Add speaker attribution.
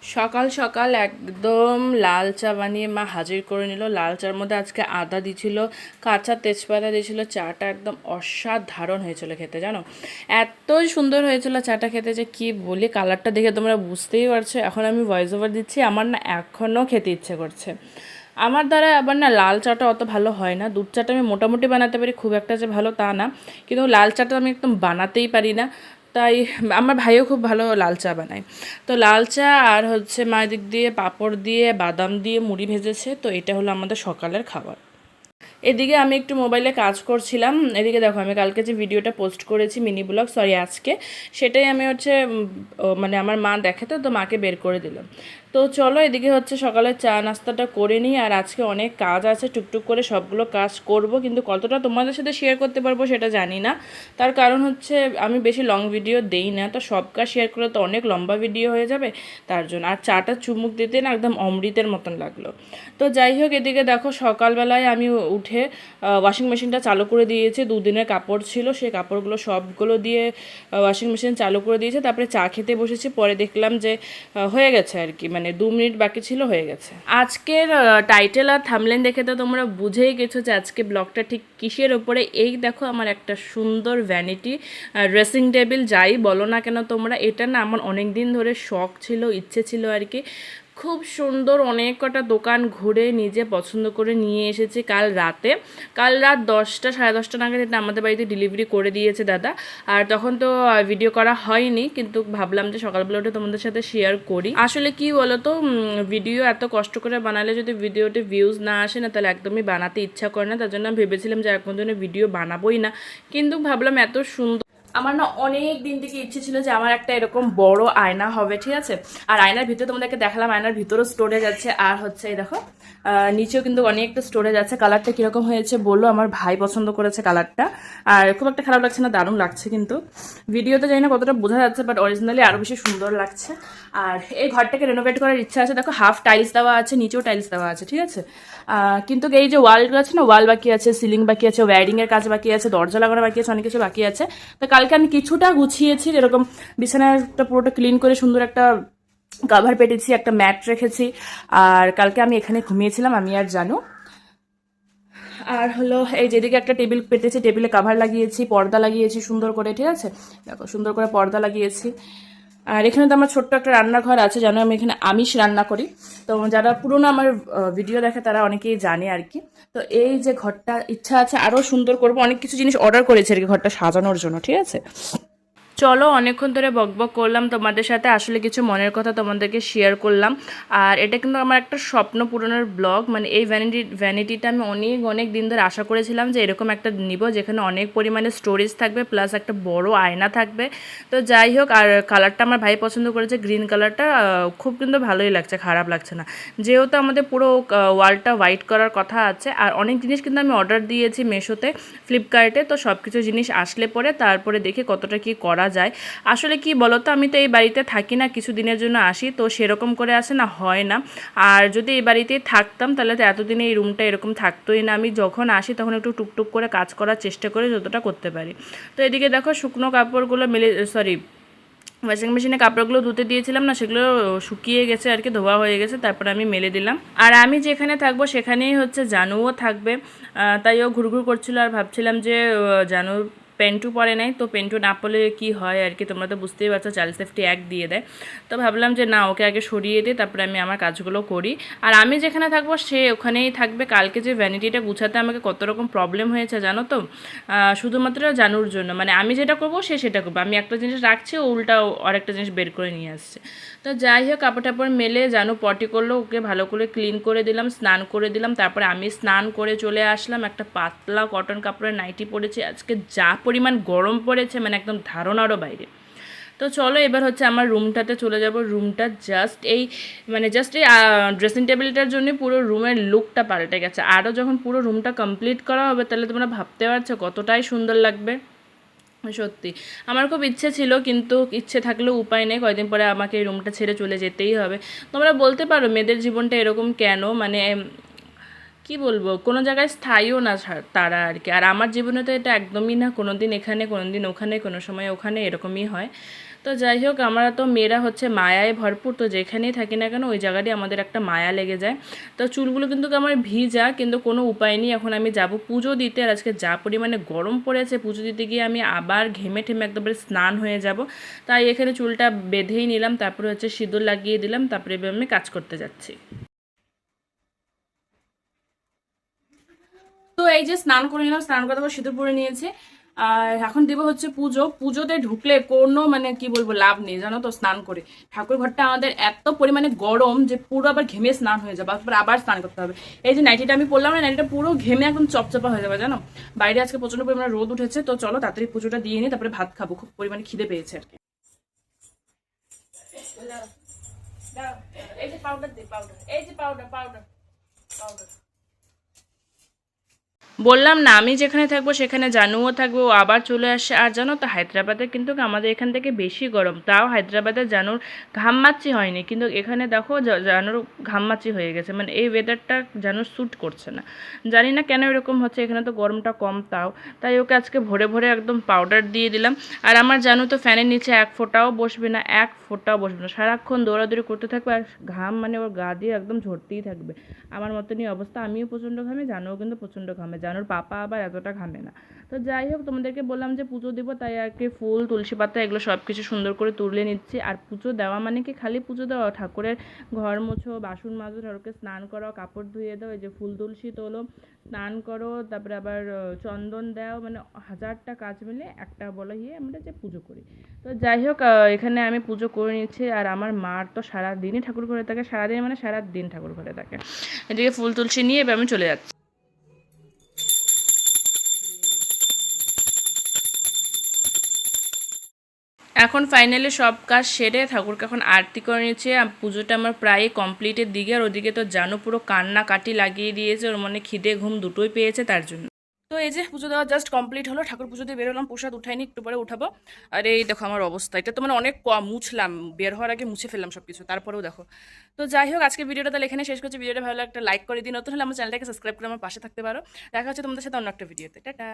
Speaker 1: সকাল সকাল একদম লাল চা বানিয়ে মা হাজির করে নিল। লাল চার মধ্যে আজকে আদা দিছিল, কাঁচা তেজপাতা দিয়েছিল। চাটা একদম অসাধারণ হয়েছিল খেতে, জানো এতই সুন্দর হয়েছিল চাটা খেতে যে কি বলি। কালারটা দেখে তোমরা বুঝতেই পারছো। এখন আমি ভয়েস ওভার দিচ্ছি, আমার না এখনও খেতে ইচ্ছে করছে। আমার দ্বারা আবার না লাল চাটা অত ভালো হয় না। দুধ চাটা আমি মোটামুটি বানাতে পারি, খুব একটা যে ভালো তা না, কিন্তু লাল চাটা আমি একদম বানাতেই পারি না। তাই আমার ভাইও খুব ভালো লাল চা বানায়। তো লাল চা আর হচ্ছে মায়ের দিক দিয়ে পাঁপড় দিয়ে বাদাম দিয়ে মুড়ি ভেজেছে। তো এটা হলো আমাদের সকালের খাবার। এদিকে আমি একটু মোবাইলে কাজ করছিলাম। এদিকে দেখো আমি কালকে যে ভিডিওটা পোস্ট করেছি মিনি ব্লগ, সরি আজকে, সেটাই আমি হচ্ছে মানে আমার মা দেখে, তো মাকে বের করে দিলাম। তো চলো এদিকে হচ্ছে সকালে চা নাস্তাটা করে নিই। আর আজকে অনেক কাজ আছে, টুকটুক করে সবগুলো কাজ করব, কিন্তু কতটা তোমাদের সাথে শেয়ার করতে পারবো সেটা জানি না। তার কারণ হচ্ছে আমি বেশি লং ভিডিও দেই না, তো সব কাজ শেয়ার করলে তো অনেক লম্বা ভিডিও হয়ে যাবে, তার জন্য। আর চাটা চুমুক দিতে না একদম অমৃতের মতন লাগলো। তো যাই হোক, এদিকে দেখো সকালবেলায় আমি উঠে ওয়াশিং মেশিনটা চালু করে দিয়েছি। দুদিনের কাপড় ছিল, সেই কাপড়গুলো সবগুলো দিয়ে ওয়াশিং মেশিন চালু করে দিয়েছে। তারপরে চা খেতে বসেছি। পরে দেখলাম যে হয়ে গেছে আর কি, মানে 2 মিনিট বাকি ছিল, হয়ে গেছে। আজকের টাইটেল আর থাম্বনেল দেখে তো তোমরা বুঝেই গেছো যে আজকে ব্লগটা ঠিক কিসের ওপরে। এই দেখো আমার একটা সুন্দর ভ্যানিটি ড্রেসিং টেবিল, যাই বলো না কেন তোমরা, এটা না আমার অনেক দিন ধরে শখ ছিল, ইচ্ছে ছিল আর কি। খুব সুন্দর, অনেক কটা দোকান ঘুরে নিজে পছন্দ করে নিয়ে এসেছি কাল রাতে। কাল রাত 10টা সাড়ে 10টা নাগাদ এটা আমাদের বাড়িতে ডেলিভারি করে দিয়েছে দাদা। আর তখন তো ভিডিও করা হয়নি, কিন্তু ভাবলাম যে সকালবেলা ওটা তোমাদের সাথে শেয়ার করি। আসলে কি বলো তো, ভিডিও এত কষ্ট করে বানালে যদি ভিডিওতে ভিউজ না আসে না, তাহলে একদমই বানাতে ইচ্ছা করে না। তার জন্য আমি ভেবেছিলাম যে এখন জন্য ভিডিও বানাবোই না, কিন্তু ভাবলাম এত সুন্দর। আমার না অনেক দিন থেকে ইচ্ছে ছিল যে আমার একটা এরকম বড় আয়না হবে, ঠিক আছে। আর আয়নার ভিতরে তোমাদেরকে দেখালাম, আয়নার ভিতরেও স্টোরেজ আছে। আর হচ্ছে এই দেখো নিচেও কিন্তু অনেকটা স্টোরেজ আছে। কালারটা কিরকম হয়েছে বললো, আমার ভাই পছন্দ করেছে কালারটা। আর খুব একটা খারাপ লাগছে না, দারুণ লাগছে। কিন্তু ভিডিওতে জানি না কতটা বোঝা যাচ্ছে, বাট অরিজিনালি আরও বেশি সুন্দর লাগছে। আর এই ঘরটাকে রেনোভেট করার ইচ্ছা আছে। দেখো হাফ টাইলস দেওয়া আছে, নিচেও টাইলস দেওয়া আছে, ঠিক আছে। কিন্তু এই যে ওয়ালগুলো আছে না, ওয়াল বাকি আছে, সিলিং বাকি আছে, ওয়্যারিংয়ের কাজ বাকি আছে, দরজা লাগানো বাকি আছে, অনেক কিছু বাকি আছে। তো কালকে আমি কিছুটা গুছিয়েছি, যেরকম বিছানাটা পুরোটা ক্লিন করে সুন্দর একটা কাভার পেতেছি, একটা ম্যাট রেখেছি। আর কালকে আমি এখানে ঘুমিয়েছিলাম, আমি আর জানু। আর হলো এই যেদিকে একটা টেবিল পেতেছি, টেবিলে কাভার লাগিয়েছি, পর্দা লাগিয়েছি সুন্দর করে, ঠিক আছে। দেখো সুন্দর করে পর্দা লাগিয়েছি। আর এখানে তো আমার ছোট্ট একটা রান্নাঘর আছে, জানো আমি এখানে আমিষ রান্না করি। তো যারা পুরোনো আমার ভিডিও দেখে তারা অনেকেই জানে আর কি। তো এই যে ঘরটা ইচ্ছা আছে আরও সুন্দর করবো, অনেক কিছু জিনিস অর্ডার করেছি আর কি ঘরটা সাজানোর জন্য, ঠিক আছে। চলো অনেকক্ষণ ধরে বকবক করলাম তোমাদের সাথে, আসলে কিছু মনের কথা তোমাদেরকে শেয়ার করলাম। আর এটা কিন্তু আমার একটা স্বপ্ন পূরণের ব্লগ, মানে এই ভ্যানিটিটা আমি অনেক অনেক দিন ধরে আশা করেছিলাম যে এরকম একটা নিব, যেখানে অনেক পরিমাণে স্টোরেজ থাকবে, প্লাস একটা বড় আয়না থাকবে। তো যাই হোক, আর কালারটা আমার ভাই পছন্দ করেছে, গ্রিন কালারটা খুব কিন্তু ভালোই লাগছে, খারাপ লাগছে না। যেহেতু আমাদের পুরো ওয়ালটা হোয়াইট করার কথা আছে। আর অনেক জিনিস কিন্তু আমি অর্ডার দিয়েছি মেশোতে, ফ্লিপকার্টে। তো সব কিছু জিনিস আসলে পরে তারপরে দেখি কতটা কি করা যায়। আসলে কি বলতো, আমি তো এই বাড়িতে থাকি না, কিছু দিনের জন্য আসি, তো সেরকম করে আসে না, হয় না। আর যদি এই বাড়িতেই থাকতাম তাহলে তো এতদিনে এই রুমটা এরকম থাকতোই না। আমি যখন আসি তখন একটু টুকটুক করে কাজ করার চেষ্টা করি, যতটা করতে পারি। তো এদিকে দেখো শুকনো কাপড়গুলো মেলে, সরি ওয়াশিং মেশিনে কাপড়গুলো ধুতে দিয়েছিলাম না, সেগুলো শুকিয়ে গেছে আর কি, ধোয়া হয়ে গেছে। তারপরে আমি মেলে দিলাম। আর আমি যেখানে থাকবো সেখানেই হচ্ছে জানুও থাকবে। তাই ও ঘুরঘুর করছিল, আর ভাবছিলাম যে জানু পেন্টু পরে নাই, তো পেন্টু না পরলে কী হয় আর কি, তোমরা তো বুঝতেই পারছো, চাইল্ড সেফটি অ্যাক্ট দিয়ে দেয়। তো ভাবলাম যে না, ওকে আগে সরিয়ে দিই, তারপরে আমি আমার কাজগুলো করি। আর আমি যেখানে থাকবো সে ওখানেই থাকবে। কালকে যে ভ্যানিটিটা গুছাতে আমাকে কত রকম প্রবলেম হয়েছে জানো তো, শুধুমাত্র জানুর জন্য। মানে আমি যেটা করবো সে সেটা করবো, আমি একটা জিনিস রাখছি, ও উল্টা আরেকটা জিনিস বের করে নিয়ে আসছে। তো যাই হোক, কাপড় টাপড় মেলে জানু পটি করলো, ওকে ভালো করে ক্লিন করে দিলাম, স্নান করে দিলাম। তারপরে আমি স্নান করে চলে আসলাম, একটা পাতলা কটন কাপড়ের নাইটি পরেছি। আজকে যা পরিমাণ গরম পড়েছে, মানে একদম ধারণারও বাইরে। তো চলো এবার হচ্ছে আমার রুমটাতে চলে যাব। রুমটা জাস্ট এই, মানে জাস্ট এই ড্রেসিং টেবিলটার জন্য পুরো রুমের লুকটা পাল্টে গেছে। আরও যখন পুরো রুমটা কমপ্লিট করা হবে তাহলে তোমরা ভাবতে পারছো কতটাই সুন্দর লাগবে। সত্যি আমার খুব ইচ্ছে ছিল, কিন্তু ইচ্ছে থাকলেও উপায় নেই, কয়দিন পরে আমাকে এই রুমটা ছেড়ে চলে যেতেই হবে। তোমরা বলতে পারো মেয়েদের জীবনটা এরকম কেন, মানে কি বলবো, কোনো জায়গায় স্থায়ীও না তারা আর কি। আর আমার জীবনে তো এটা একদমই না, কোনো দিন এখানে কোনো দিন ওখানে, কোনো সময় ওখানে, এরকমই হয়। তো যাই হোক, আমরা তো মেয়েরা হচ্ছে মায়ায় ভরপুর, তো যেখানেই থাকি না কেন ওই জায়গাটি আমাদের একটা মায়া লেগে যায়। তো চুলগুলো কিন্তু আমার ভিজা, কিন্তু কোনো উপায় নেই, এখন আমি যাব পুজো দিতে। আর আজকে যা পরিমাণে গরম পড়েছে, পুজো দিতে গিয়ে আমি আবার ঘেমে ঠেমে একদমই স্নান হয়ে যাব। তাই এখানে চুলটা বেঁধেই নিলাম, তারপরে হচ্ছে সিঁদুর লাগিয়ে দিলাম, তারপরে এবার আমি কাজ করতে যাচ্ছি। তো এই যে স্নান করে নিলাম, স্নান করে তারপর সিঁদুর পরে নিয়েছে। আর এখন দেবো হচ্ছে পুজো। পুজোতে ঢুকলে কোনো মানে কি বলবো লাভ নেই জানো তো, স্নান করে ঠাকুর ঘরটা আমাদের এত পরিমাণে গরম যে পুরো আবার ঘেমে স্নান হয়ে যাবে, তারপর আবার স্নান করতে হবে। এই যে নাইটিটা আমি পরলাম না, নাইটিটা পুরো ঘেমে একদম চপচপা হয়ে যাবে জানো। বাইরে আজকে প্রচন্ড পরিমাণে রোদ উঠেছে, তো চলো তাড়াতাড়ি পুজোটা দিয়ে নিই, তারপরে ভাত খাবো, খুব পরিমাণে খিদে পেয়েছে আর কি। এই যে পাউডার দে, পাউডার, এই যে পাউডার পাউডার পাউডার। বললাম না আমি যেখানে থাকবো সেখানে জানুও থাকবে, ও আবার চলে আসে। আর জানো তো হায়দ্রাবাদে কিন্তু আমাদের এখান থেকে বেশি গরম, তাও হায়দ্রাবাদে জানুর ঘামমাচি হয়নি, কিন্তু এখানে দেখো জানুর ঘামমাচি হয়ে গেছে, মানে এই ওয়েদারটা জানুর স্যুট করছে না। জানি না কেন এরকম হচ্ছে, এখানে তো গরমটা কম তাও। তাই ওকে আজকে ভোরে ভোরে একদম পাউডার দিয়ে দিলাম। আর আমার জানু তো ফ্যানের নিচে এক ফোঁটাও বসবে না, এক ফোঁটাও বসবে না, সারাক্ষণ দৌড়াদৌড়ি করতে থাকবে, আর ঘাম মানে ওর গা দিয়ে একদম ঝরতেই থাকবে। আমার মতনই অবস্থা, আমিও প্রচণ্ড ঘামি, জানুও কিন্তু প্রচণ্ড ঘামে, জানুর পাপা আবার এতটা ঘামে না। তো যাই হোক, তোমাদেরকে বললাম যে পুজো দেবো, তাই আর কি ফুল তুলসী পাতা এগুলো সব কিছু সুন্দর করে তুলে নিচ্ছি। আর পুজো দেওয়া মানে কি খালি পুজো দেওয়া, ঠাকুরের ঘর মোছো, বাসন মাজো, ঠাকুরকে স্নান করো, কাপড় ধুয়ে দাও, এই যে ফুল তুলসী তোলো, স্নান করো, তারপরে আবার চন্দন দাও, মানে হাজারটা কাজ মিলে একটা বলা গিয়ে আমরা যে পুজো করি। তো যাই হোক, এখানে আমি পুজো করে নিচ্ছি। আর আমার মার তো সারাদিনই ঠাকুর ঘরে থাকে, সারাদিন মানে সারাদিন ঠাকুর ঘরে থাকে। এদিকে ফুল তুলসী নিয়ে এবার আমি চলে যাচ্ছি। এখন ফাইনালি সব কাজ সেরে ঠাকুরকে এখন আরতি করে নিচ্ছে। পুজোটা আমার প্রায় কমপ্লিটের দিকে। আর ওদিকে তো জানো পুরো কান্নাকাটি লাগিয়ে দিয়েছে, ওর মনে খিদে ঘুম দুটোই পেয়েছে তার জন্য। তো এই যে পুজো দেওয়া জাস্ট কমপ্লিট হলো, ঠাকুর পুজো দিয়ে বেরোলাম, প্রসাদ উঠাইনি, একটু পরে উঠাবো। আর এই দেখো আমার অবস্থা, এটা তো মানে অনেক কম মুছলাম, বের হওয়ার আগে মুছে ফেললাম সব কিছু, তারপরেও দেখো। তো যাই হোক, আজকে ভিডিওটা তাহলে এখানে শেষ করছি। ভিডিওটা ভালো একটা লাইক করে দিন, নতুন হলে আমার চ্যানেলটাকে সাবস্ক্রাইব করে আমার পাশে থাকতে পারো। দেখা হচ্ছে তোমাদের সাথে অন্য একটা ভিডিওতে। টাটা।